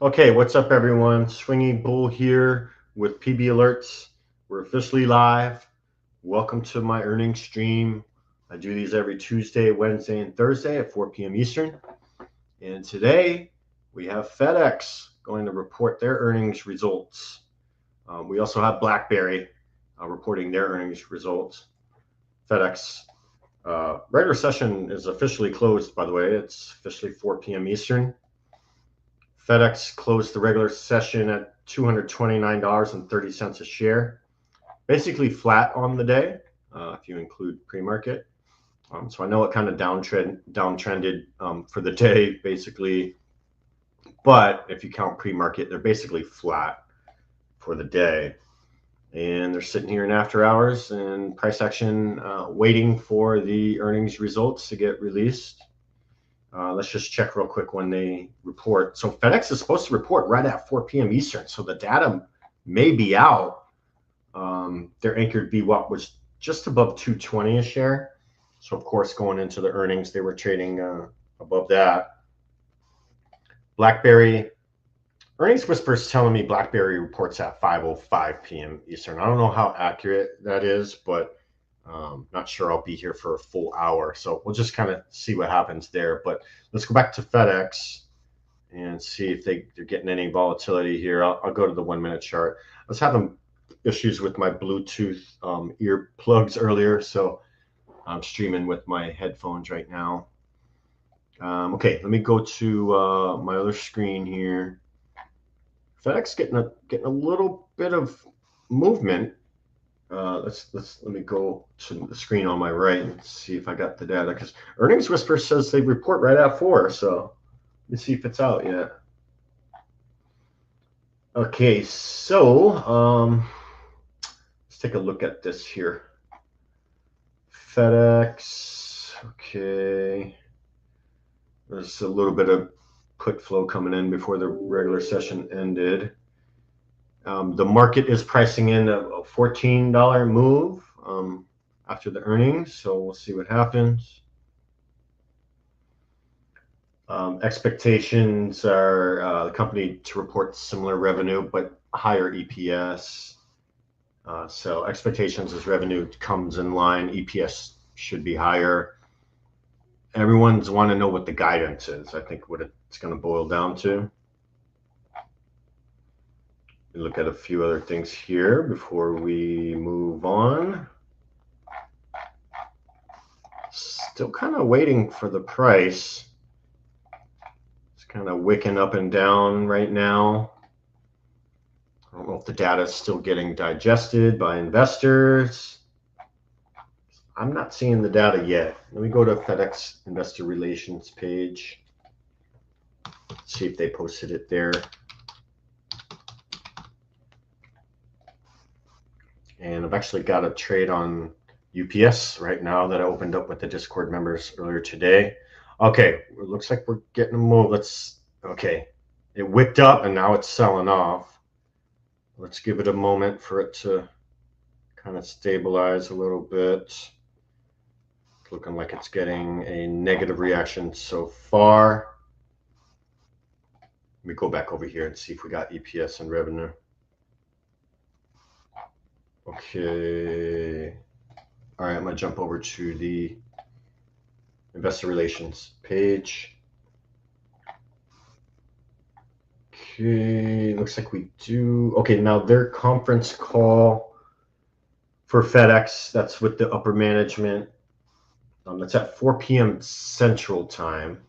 Okay, what's up, everyone? Swinging Bull here with PB Alerts. We're officially live. Welcome to my earnings stream. I do these every Tuesday, Wednesday, and Thursday at 4 p.m. Eastern. And today we have FedEx going to report their earnings results. We also have BlackBerry reporting their earnings results. FedEx regular session is officially closed, by the way. It's officially 4 p.m. Eastern. FedEx closed the regular session at $229.30 a share, basically flat on the day if you include pre-market. So I know it kind of downtrended for the day, basically, but if you count pre-market, they're basically flat for the day. And they're sitting here in after hours and price action, waiting for the earnings results to get released. Let's just check real quick when they report. So FedEx is supposed to report right at 4 p.m. Eastern. So the data may be out. Their anchored VWAP was just above 220 a share. So of course, going into the earnings, they were trading above that. BlackBerry, earnings whispers telling me BlackBerry reports at 5:05 p.m. Eastern. I don't know how accurate that is, but not sure I'll be here for a full hour. So we'll just kind of see what happens there. But let's go back to FedEx and see if they're getting any volatility here. I'll go to the 1 minute chart. I was having issues with my Bluetooth ear plugs earlier, so I'm streaming with my headphones right now. Okay, let me go to my other screen here. FedEx getting a little bit of movement. Let me go to the screen on my right and see if I got the data, because earnings whisper says they report right at 4. So let's see if it's out yet. Okay, so let's take a look at this here. FedEx. Okay, there's a little bit of put flow coming in before the regular session ended. The market is pricing in a $14 move after the earnings, so we'll see what happens. Expectations are the company to report similar revenue but higher EPS. So expectations as revenue comes in line, EPS should be higher. Everyone's want to know what the guidance is. I think what it's going to boil down to. Look at a few other things here before we move on. Still kind of waiting for the price. It's kind of wicking up and down right now. I don't know if the data is still getting digested by investors. I'm not seeing the data yet. Let me go to FedEx Investor Relations page. See if they posted it there. And I've actually got a trade on UPS right now that I opened up with the Discord members earlier today. Okay, it looks like we're getting a move. Okay, it wicked up and now it's selling off. Let's give it a moment for it to kind of stabilize a little bit. It's looking like it's getting a negative reaction so far. Let me go back over here and see if we got EPS and revenue. Okay. All right, I'm going to jump over to the Investor Relations page. Okay, looks like we do. Okay, now their conference call for FedEx, that's with the upper management. That's at 4 p.m. Central Time.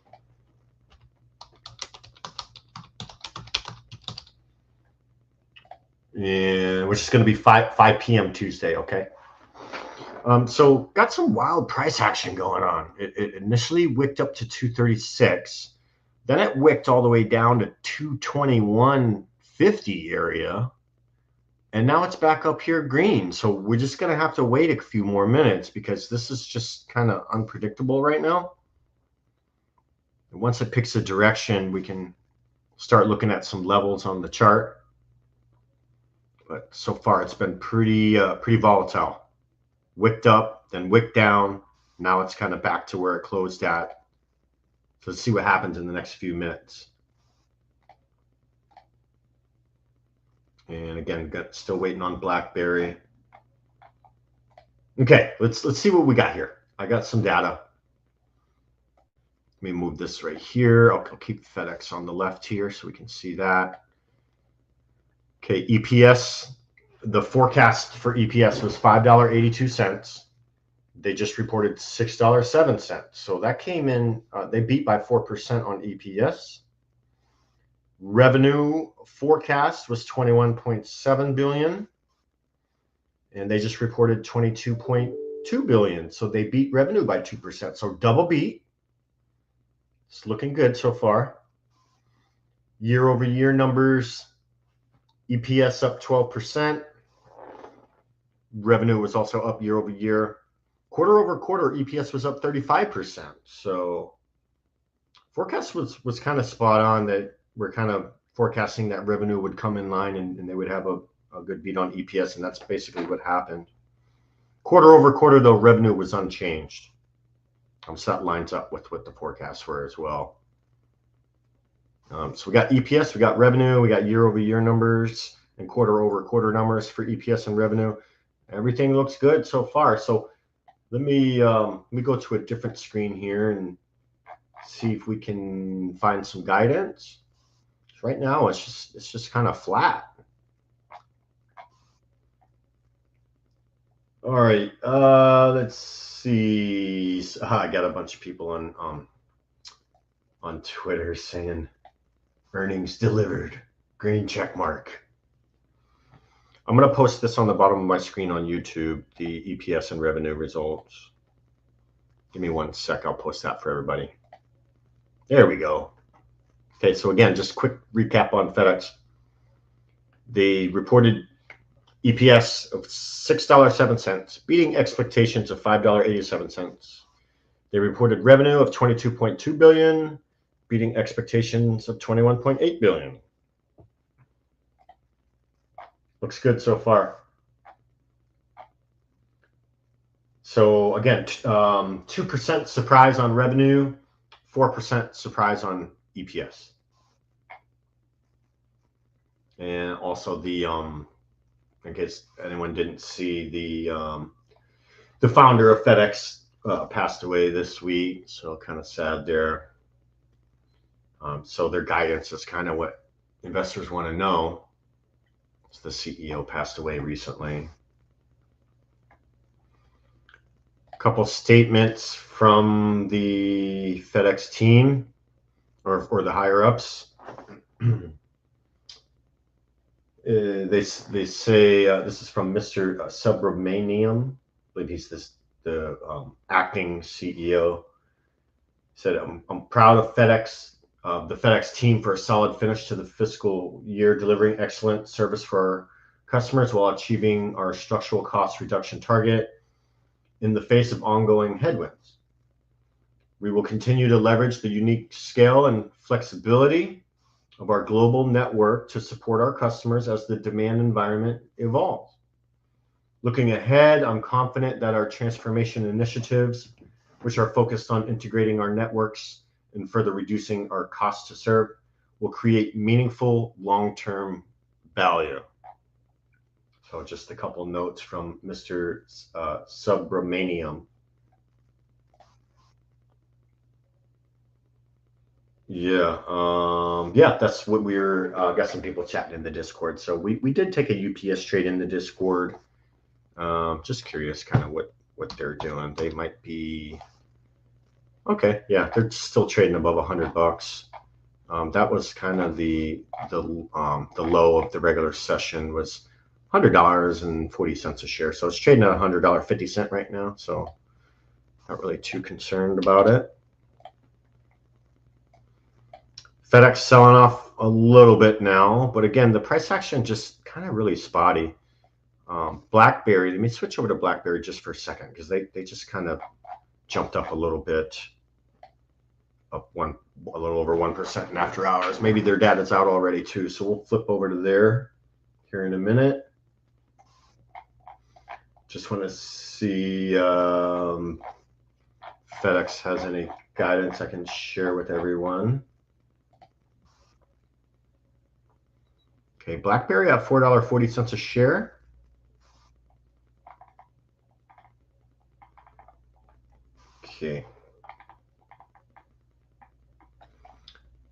And which is going to be 5 p.m. Tuesday, okay? So got some wild price action going on. It initially wicked up to 236. Then it wicked all the way down to 221.50 area. And now it's back up here green. So we're just going to have to wait a few more minutes because this is just kind of unpredictable right now. And once it picks a direction, we can start looking at some levels on the chart. But so far it's been pretty volatile. Wicked up, then wicked down. Now it's kind of back to where it closed at. So let's see what happens in the next few minutes. And again, still waiting on BlackBerry. Okay, let's see what we got here. I got some data. Let me move this right here. I'll keep FedEx on the left here so we can see that. Okay, EPS. The forecast for EPS was $5.82. They just reported $6.07. So that came in, they beat by 4% on EPS. Revenue forecast was 21.7 billion, and they just reported 22.2 billion. So they beat revenue by 2%. So double beat. It's looking good so far. Year over year numbers, EPS up 12%. Revenue was also up year over year. Quarter over quarter, EPS was up 35%. So forecast was kind of spot on, that we're kind of forecasting that revenue would come in line and they would have a good beat on EPS, and that's basically what happened. Quarter over quarter, though, revenue was unchanged. So that lines up with what the forecasts were as well. So we got EPS, we got revenue, we got year over year numbers and quarter over quarter numbers for EPS and revenue. Everything looks good so far. So let me go to a different screen here and see if we can find some guidance. Right now, it's just kind of flat. All right, let's see. I got a bunch of people on Twitter saying earnings delivered, green check mark. I'm going to post this on the bottom of my screen on YouTube, the EPS and revenue results. Give me 1 sec. I'll post that for everybody. There we go. Okay, so again, just quick recap on FedEx. They reported EPS of $6.07, beating expectations of $5.87. They reported revenue of $22.2 billion, beating expectations of $21.8 billion. Looks good so far. So again, 2% surprise on revenue, 4% surprise on EPS. And also the, I guess anyone didn't see, the founder of FedEx passed away this week, so kind of sad there. So their guidance is kind of what investors want to know. The CEO passed away recently. A couple statements from the FedEx team or the higher ups. They say this is from Mr. Subramaniam. I believe he's the acting CEO. He said, "I'm proud of FedEx." The FedEx team for a solid finish to the fiscal year, delivering excellent service for our customers while achieving our structural cost reduction target in the face of ongoing headwinds. We will continue to leverage the unique scale and flexibility of our global network to support our customers as the demand environment evolves. Looking ahead, I'm confident that our transformation initiatives, which are focused on integrating our networks and further reducing our cost to serve, will create meaningful long-term value. So just a couple notes from Mr. Subramaniam. Yeah, that's what we're got some people chatting in the Discord. So we did take a UPS trade in the Discord. Just curious kind of what they're doing. They might be okay. Yeah, they're still trading above $100. That was kind of the low of the regular session was $100.40 a share. So it's trading at $100.50 right now. So not really too concerned about it. FedEx selling off a little bit now, but again, the price action just kind of really spotty. BlackBerry, let me switch over to BlackBerry just for a second because they just kind of jumped up a little bit, up a little over 1% in after hours. Maybe their data's out already too, so we'll flip over to there here in a minute. Just want to see FedEx has any guidance I can share with everyone. Okay, BlackBerry at $4.40 a share. Okay.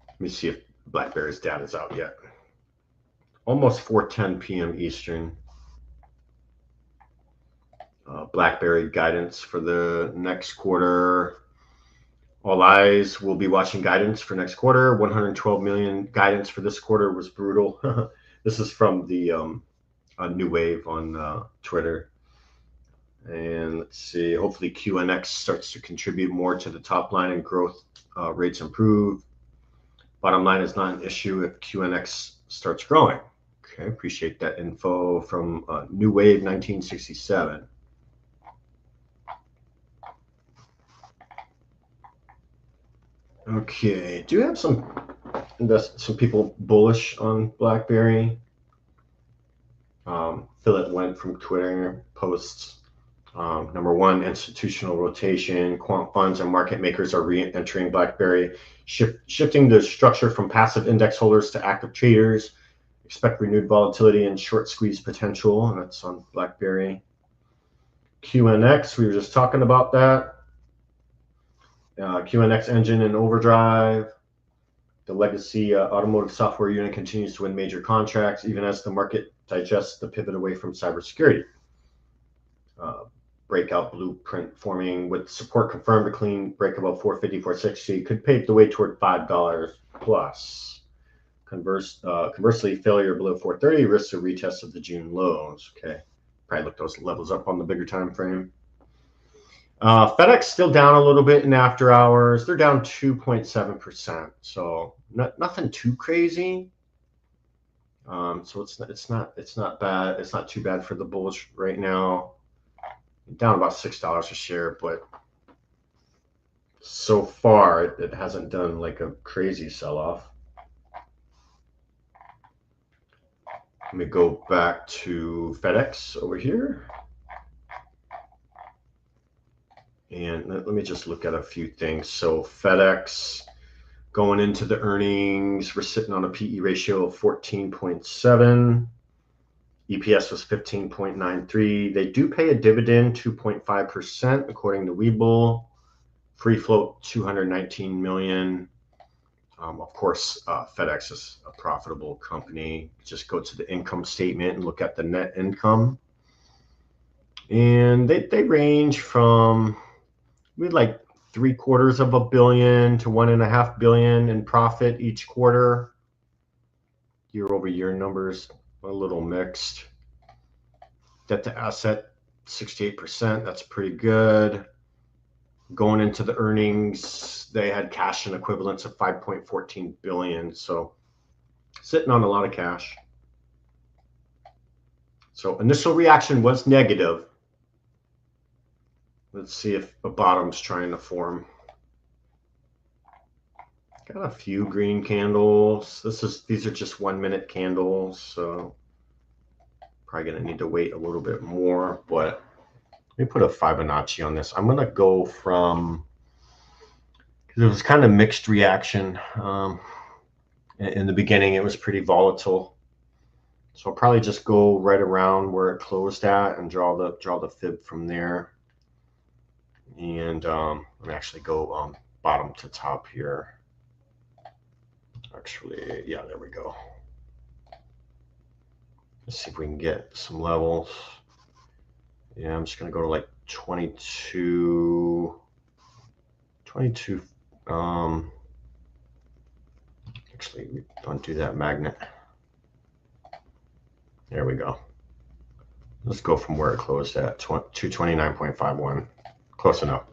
Let me see if BlackBerry's data's out yet. Almost 4:10 p.m. Eastern. BlackBerry guidance for the next quarter. All eyes will be watching guidance for next quarter. 112 million guidance for this quarter was brutal. This is from the New Wave on Twitter. And let's see, hopefully QNX starts to contribute more to the top line and growth rates improve. Bottom line is not an issue if QNX starts growing. Okay, appreciate that info from New Wave 1967. Okay, do you have some people bullish on BlackBerry? Philip Went from Twitter posts, number one, institutional rotation. Quant funds and market makers are re-entering BlackBerry, shifting the structure from passive index holders to active traders. Expect renewed volatility and short squeeze potential, and that's on BlackBerry. QNX, we were just talking about that. QNX engine and overdrive. The legacy automotive software unit continues to win major contracts, even as the market digests the pivot away from cybersecurity. Breakout blueprint forming with support confirmed. A clean break above 450, 460 could pave the way toward $5 plus. Conversely, failure below 430 risks a retest of the June lows. Okay, probably look those levels up on the bigger time frame. FedEx still down a little bit in after hours. They're down 2.7%, so nothing too crazy. So it's not bad. It's not too bad for the bullish right now. Down about $6 a share, but so far it hasn't done like a crazy sell-off. Let me go back to FedEx over here. And let me just look at a few things. So FedEx going into the earnings, we're sitting on a PE ratio of 14.7. EPS was 15.93. They do pay a dividend, 2.5%, according to Webull. Free float, 219 million. Of course, FedEx is a profitable company. Just go to the income statement and look at the net income. And they range from like $750 million to $1.5 billion in profit each quarter. Year-over-year numbers a little mixed. Debt to asset 68%. That's pretty good. Going into the earnings, they had cash and equivalents of 5.14 billion. So sitting on a lot of cash. So initial reaction was negative. Let's see if a bottom's trying to form. Got a few green candles. These are just 1 minute candles, so probably gonna need to wait a little bit more, but let me put a Fibonacci on this. I'm gonna go from, because it was kind of mixed reaction. In the beginning, it was pretty volatile. So I'll probably just go right around where it closed at and draw the fib from there. And let me actually go bottom to top here. Actually, yeah, there we go. Let's see if we can get some levels. Yeah, I'm just gonna go to like 22. Actually, don't do that magnet. There we go. Let's go from where it closed at 229.51. Close enough.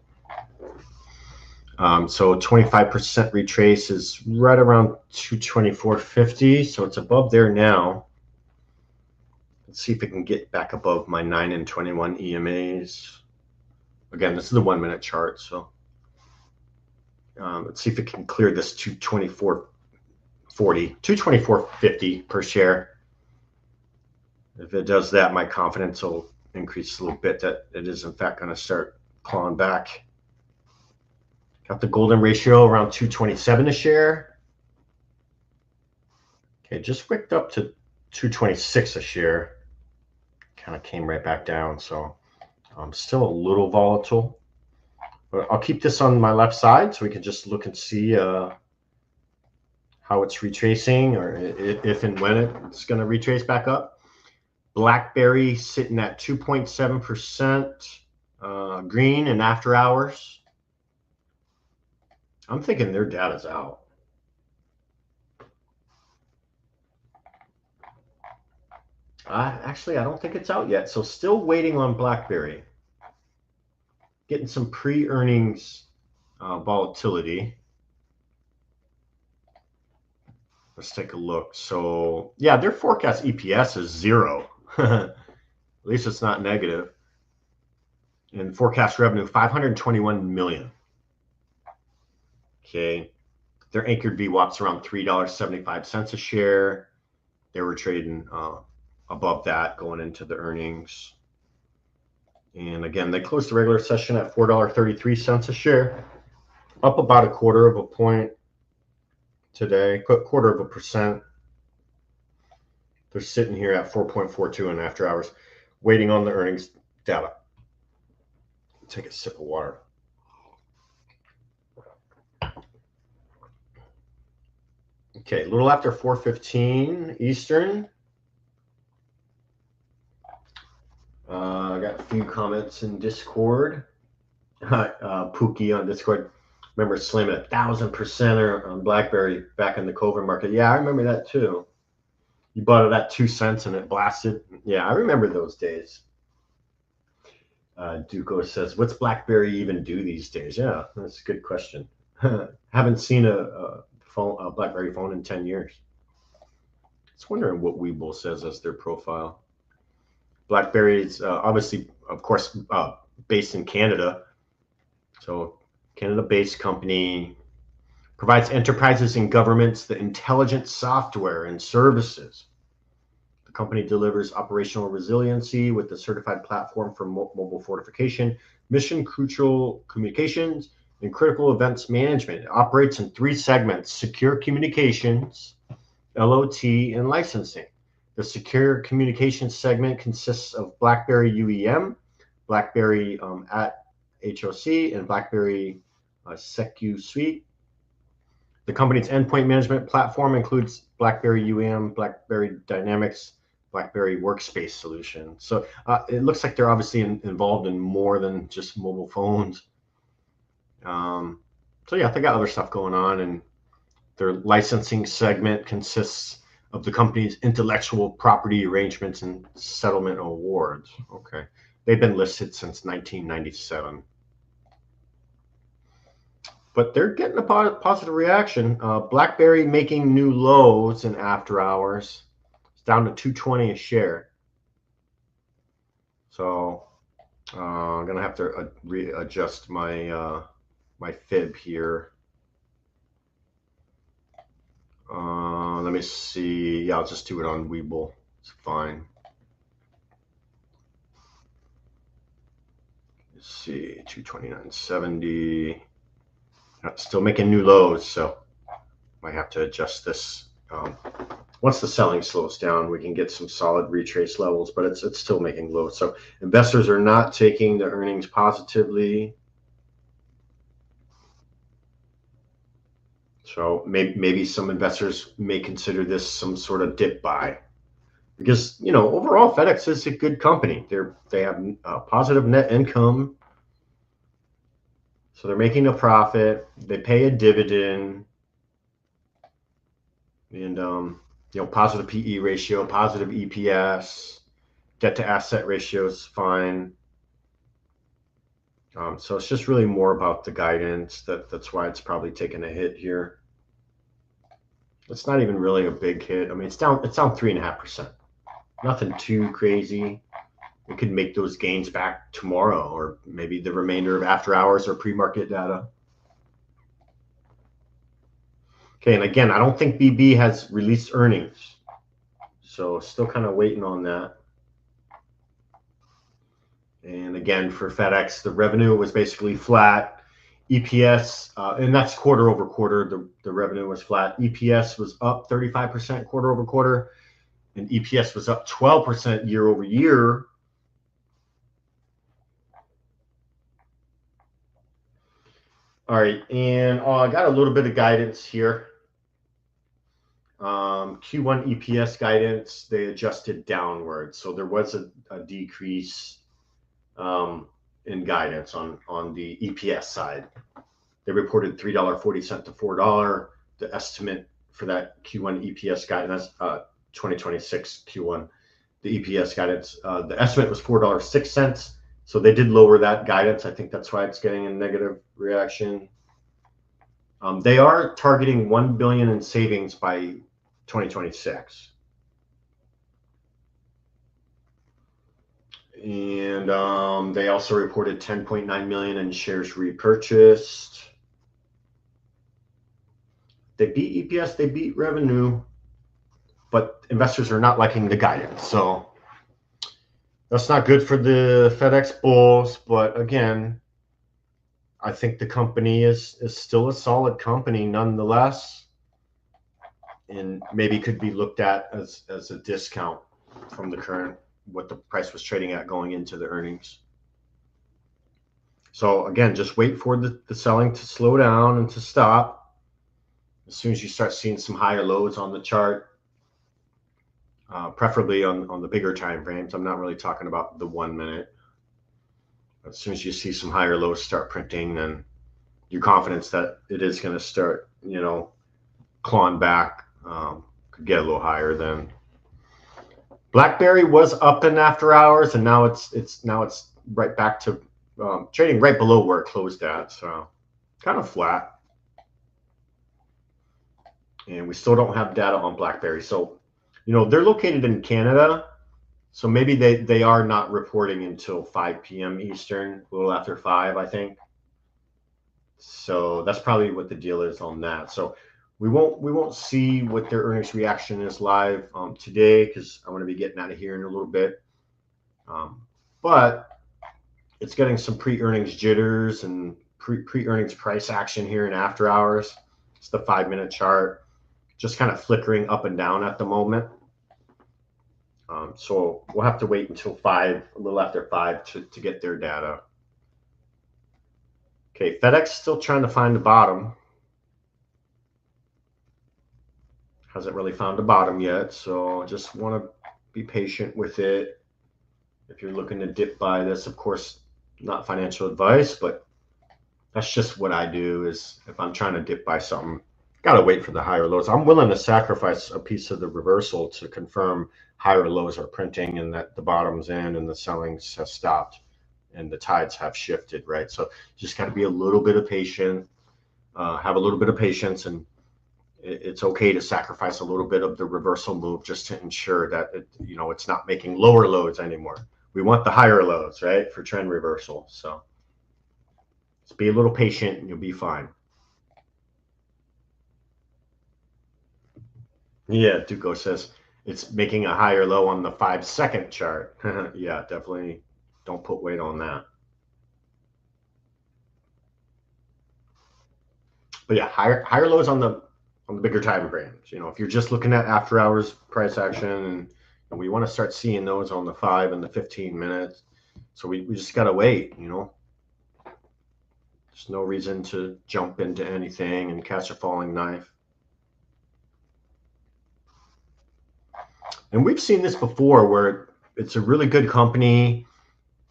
So 25% retrace is right around 224.50. So it's above there now. Let's see if it can get back above my 9 and 21 EMAs. Again, this is the 1 minute chart. So let's see if it can clear this 224.40, 224.50 per share. If it does that, my confidence will increase a little bit that it is in fact going to start clawing back. Got the golden ratio around 227 a share. Okay, just wicked up to 226 a share. Kind of came right back down, so still a little volatile. But I'll keep this on my left side so we can just look and see how it's retracing, or if and when it's going to retrace back up. BlackBerry sitting at 2.7% green in after hours. I'm thinking their data's out. Actually, I don't think it's out yet, so still waiting on BlackBerry. Getting some pre-earnings volatility. Let's take a look. So yeah, their forecast EPS is 0. At least it's not negative. And forecast revenue, 521 million. Okay. Their anchored VWAP's around $3.75 a share. They were trading above that going into the earnings. And again, they closed the regular session at $4.33 a share, up about a quarter of a point today, quarter of a percent. They're sitting here at 4.42 in after hours, waiting on the earnings data. Take a sip of water. Okay, a little after 4:15 Eastern. I got a few comments in Discord. Pookie on Discord. Remember slamming 1,000% on BlackBerry back in the COVID market. Yeah, I remember that too. You bought it at 2 cents and it blasted. Yeah, I remember those days. Duco says, what's BlackBerry even do these days? Yeah, that's a good question. Haven't seen a BlackBerry phone in 10 years. Just wondering what Webull says as their profile. BlackBerry is obviously, of course, based in Canada. So Canada-based company, provides enterprises and governments the intelligent software and services. The company delivers operational resiliency with the certified platform for mobile fortification, mission crucial communications, and critical events management. It operates in 3 segments: secure communications, LOT, and licensing. The secure communications segment consists of BlackBerry UEM, BlackBerry at HOC, and BlackBerry Secu Suite. The company's endpoint management platform includes BlackBerry UEM, BlackBerry Dynamics, BlackBerry Workspace solution. So it looks like they're obviously involved in more than just mobile phones. So yeah, they got other stuff going on, and their licensing segment consists of the company's intellectual property arrangements and settlement awards. Okay, they've been listed since 1997. But they're getting a positive reaction. BlackBerry making new lows in after hours. It's down to 220 a share. So I'm gonna have to readjust my my fib here. Let me see. Yeah, I'll just do it on Webull. It's fine. Let's see, 229.70. Still making new lows, so might have to adjust this. Once the selling slows down, we can get some solid retrace levels, but it's still making lows. So investors are not taking the earnings positively. So maybe some investors may consider this some sort of dip buy, because overall FedEx is a good company. They have positive net income, so they're making a profit. They pay a dividend, and positive PE ratio, positive EPS, debt to asset ratio is fine. So it's just really more about the guidance. That's why it's probably taking a hit here. It's not even really a big hit. I mean, it's down 3.5%. Nothing too crazy. It could make those gains back tomorrow, or maybe the remainder of after hours or pre-market data. Okay, and again, I don't think BB has released earnings, so still kind of waiting on that. And again, for FedEx, the revenue was basically flat. EPS, and that's quarter over quarter, the revenue was flat. EPS was up 35% quarter over quarter, and EPS was up 12% year over year. All right, and I got a little bit of guidance here. Q1 EPS guidance, they adjusted downward. So there was a decrease in guidance on the EPS side. They reported $3.40 to $4. The estimate for that Q1 EPS guidance, 2026 Q1, the EPS guidance, the estimate was $4.06. So they did lower that guidance. I think that's why it's getting a negative reaction. They are targeting $1 billion in savings by 2026. And they also reported 10.9 million in shares repurchased. They beat EPS, they beat revenue, but investors are not liking the guidance. So that's not good for the FedEx bulls. But again, I think the company is still a solid company nonetheless, and maybe could be looked at as a discount from the current, what the price was trading at going into the earnings. So again, just wait for the selling to slow down and to stop. As soon as you start seeing some higher lows on the chart, preferably on the bigger time frames. I'm not really talking about the 1 minute. As soon as you see some higher lows start printing, then your confidence that it is going to start, clawing back, could get a little higher. Then BlackBerry was up in after hours, and now it's right back to trading right below where it closed at, so kind of flat. And we still don't have data on BlackBerry. So, they're located in Canada, so maybe they are not reporting until 5 p.m. Eastern, a little after 5, I think. So that's probably what the deal is on that. So we won't see what their earnings reaction is live today, because I want to be getting out of here in a little bit. But it's getting some pre-earnings jitters and pre-earnings price action here in after hours. It's the 5-minute chart, just kind of flickering up and down at the moment. So we'll have to wait until 5, a little after 5 to get their data. Okay, FedEx still trying to find the bottom. Hasn't really found the bottom yet, so just want to be patient with it. If you're looking to dip buy this, of course, not financial advice, but that's just what I do. Is if I'm trying to dip buy something, gotta wait for the higher lows. I'm willing to sacrifice a piece of the reversal to confirm higher lows are printing and that the bottom's in and the sellings have stopped and the tides have shifted, right? So just got to be a little bit of patient, have a little bit of patience, and it's okay to sacrifice a little bit of the reversal move just to ensure that it's not making lower lows anymore. We want the higher lows, right, for trend reversal. So just be a little patient and you'll be fine. Yeah, Duco says it's making a higher low on the 5-second chart. Yeah, definitely don't put weight on that. But yeah, higher lows on the bigger time frames. If you're just looking at after hours price action, and we want to start seeing those on the 5 and the 15 minutes. So we just gotta wait. There's no reason to jump into anything and catch a falling knife. And we've seen this before where it's a really good company.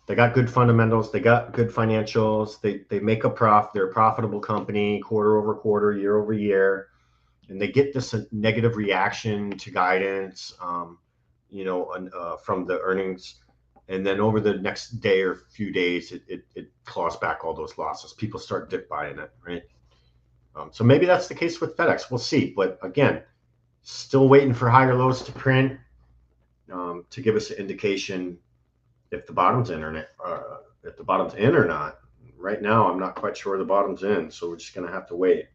They got good fundamentals. They got good financials. They make a profit. They're a profitable company quarter over quarter, year over year. And they get this negative reaction to guidance, from the earnings. And then over the next day or few days, it claws back all those losses. People start dip buying it, right? So maybe that's the case with FedEx. We'll see. But again, still waiting for higher lows to print. To give us an indication if the bottom's in or not. Right now, I'm not quite sure the bottom's in, so we're just going to have to wait.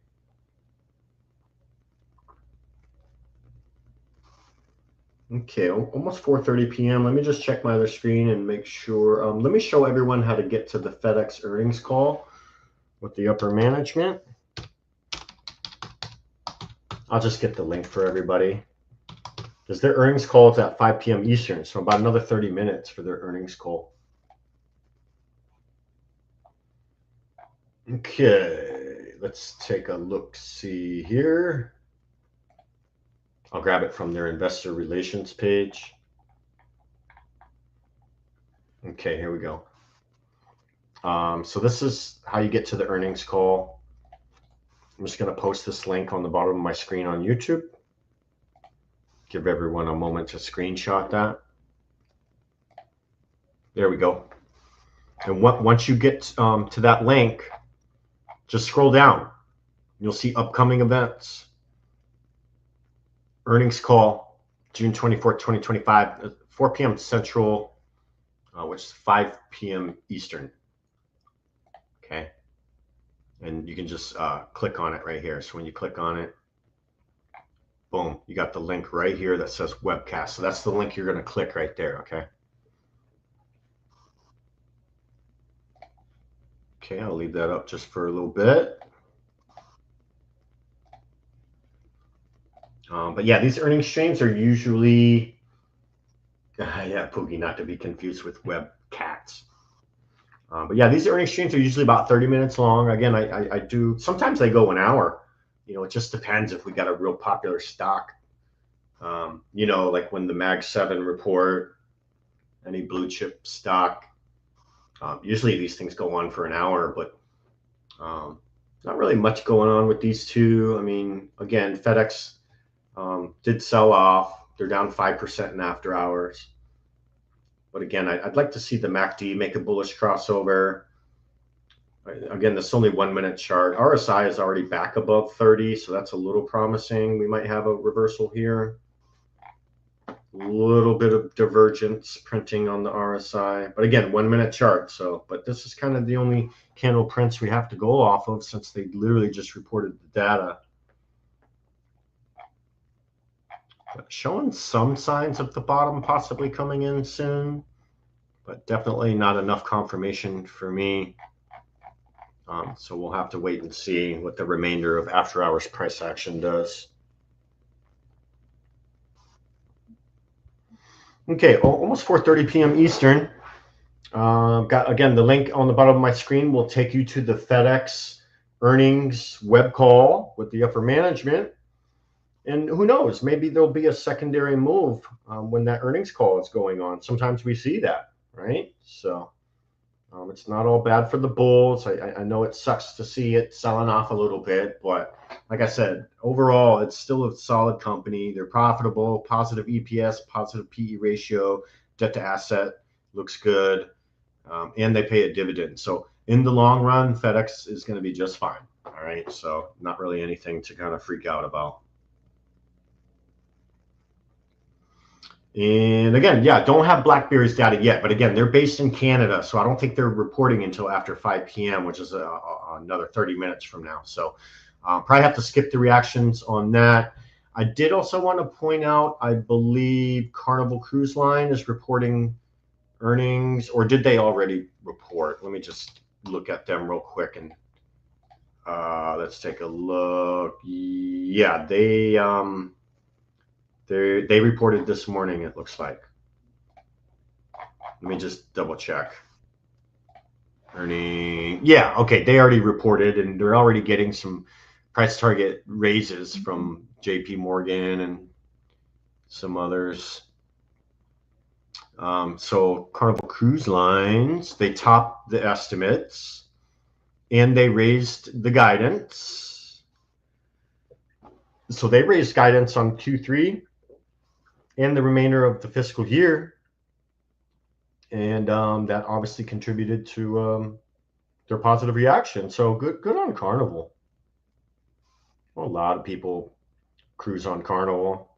Okay, almost 4:30 p.m. Let me just check my other screen and make sure. Let me show everyone how to get to the FedEx earnings call with the upper management. I'll just get the link for everybody. Because their earnings call is at 5 p.m. Eastern, so about another 30 minutes for their earnings call. Okay, let's take a look. See here. I'll grab it from their investor relations page. Okay, here we go. So this is how you get to the earnings call. I'm just going to post this link on the bottom of my screen on YouTube. Give everyone a moment to screenshot that. There we go. And once you get to that link, just scroll down. You'll see upcoming events. Earnings call, June 24th, 2025, 4 p.m. Central, which is 5 p.m. Eastern. Okay. And you can just click on it right here. So when you click on it, boom, you got the link right here that says webcast. So that's the link you're going to click right there. Okay. Okay, I'll leave that up just for a little bit. But yeah, these earnings streams are usually, yeah, Poogie, not to be confused with webcats. But yeah, these earnings streams are usually about 30 minutes long. Again, I do, sometimes they go an hour. You know, it just depends if we got a real popular stock. You know, like when the Mag 7 report, any blue chip stock. Usually these things go on for an hour, but not really much going on with these two. I mean, again, FedEx did sell off. They're down 5% in after hours. But again, I'd like to see the MACD make a bullish crossover. Again, this is only 1 minute chart. RSI is already back above 30, so that's a little promising. We might have a reversal here. A little bit of divergence printing on the RSI. But again, 1 minute chart. So, but this is kind of the only candle prints we have to go off of since they literally just reported the data. But showing some signs of the bottom possibly coming in soon, but definitely not enough confirmation for me. So we'll have to wait and see what the remainder of after hours price action does. Okay, almost 4:30 p.m. Eastern. Got again the link on the bottom of my screen will take you to the FedEx earnings web call with the upper management. And who knows, maybe there'll be a secondary move when that earnings call is going on. Sometimes we see that, right? So it's not all bad for the bulls. I know it sucks to see it selling off a little bit, but like I said, overall, it's still a solid company. They're profitable, positive EPS, positive PE ratio, debt to asset looks good, and they pay a dividend. So in the long run, FedEx is going to be just fine. All right, so not really anything to kind of freak out about. And again, yeah, don't have BlackBerry's data yet, but again, they're based in Canada, so I don't think they're reporting until after 5 p.m., which is another 30 minutes from now. So probably have to skip the reactions on that. I did also want to point out, I believe Carnival Cruise Line is reporting earnings, or did they already report? Let me just look at them real quick and let's take a look. Yeah, they reported this morning, it looks like. Let me just double check. Earning, yeah, okay, they already reported, and they're already getting some price target raises from JP Morgan and some others. So Carnival Cruise Lines, they topped the estimates, and they raised the guidance. So they raised guidance on Q3 and the remainder of the fiscal year. And that obviously contributed to their positive reaction. So good on Carnival. Well, a lot of people cruise on Carnival.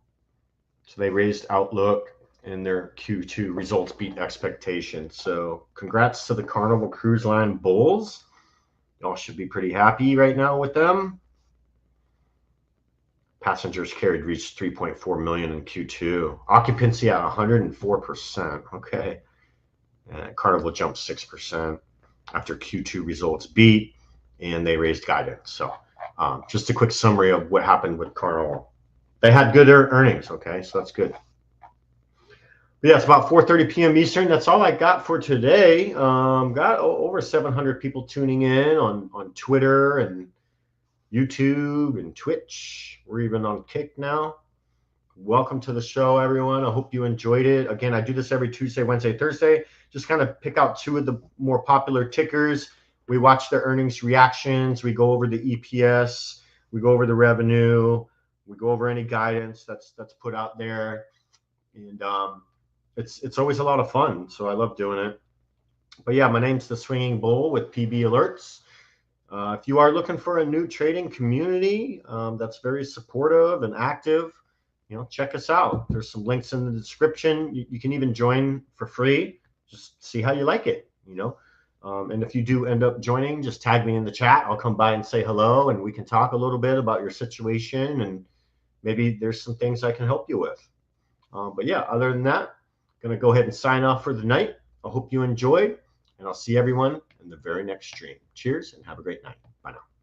So they raised outlook, and their Q2 results beat expectations. So congrats to the Carnival Cruise Line bulls. Y'all should be pretty happy right now with them. Passengers carried reached 3.4 million in Q2. Occupancy at 104%. Okay. Carnival jumped 6% after Q2 results beat, and they raised guidance. So just a quick summary of what happened with Carnival. they had good earnings. Okay, so that's good. But yeah, it's about 4:30 p.m. Eastern. That's all I got for today. Got over 700 people tuning in on Twitter and YouTube and Twitch. We're even on Kick now. Welcome to the show, everyone. I hope you enjoyed it. Again, I do this every Tuesday, Wednesday, Thursday. Just kind of pick out two of the more popular tickers. We watch their earnings reactions. We go over the EPS. We go over the revenue. We go over any guidance that's put out there. And it's always a lot of fun. So I love doing it. But yeah, my name's the Swinging Bull with PB Alerts. If you are looking for a new trading community that's very supportive and active, check us out. There's some links in the description. You can even join for free. Just see how you like it, and if you do end up joining, just tag me in the chat. I'll come by and say hello, and we can talk a little bit about your situation, and maybe there's some things I can help you with. But yeah, other than that, I'm going to go ahead and sign off for the night. I hope you enjoyed, and I'll see everyone in the very next stream. Cheers, and have a great night. Bye now.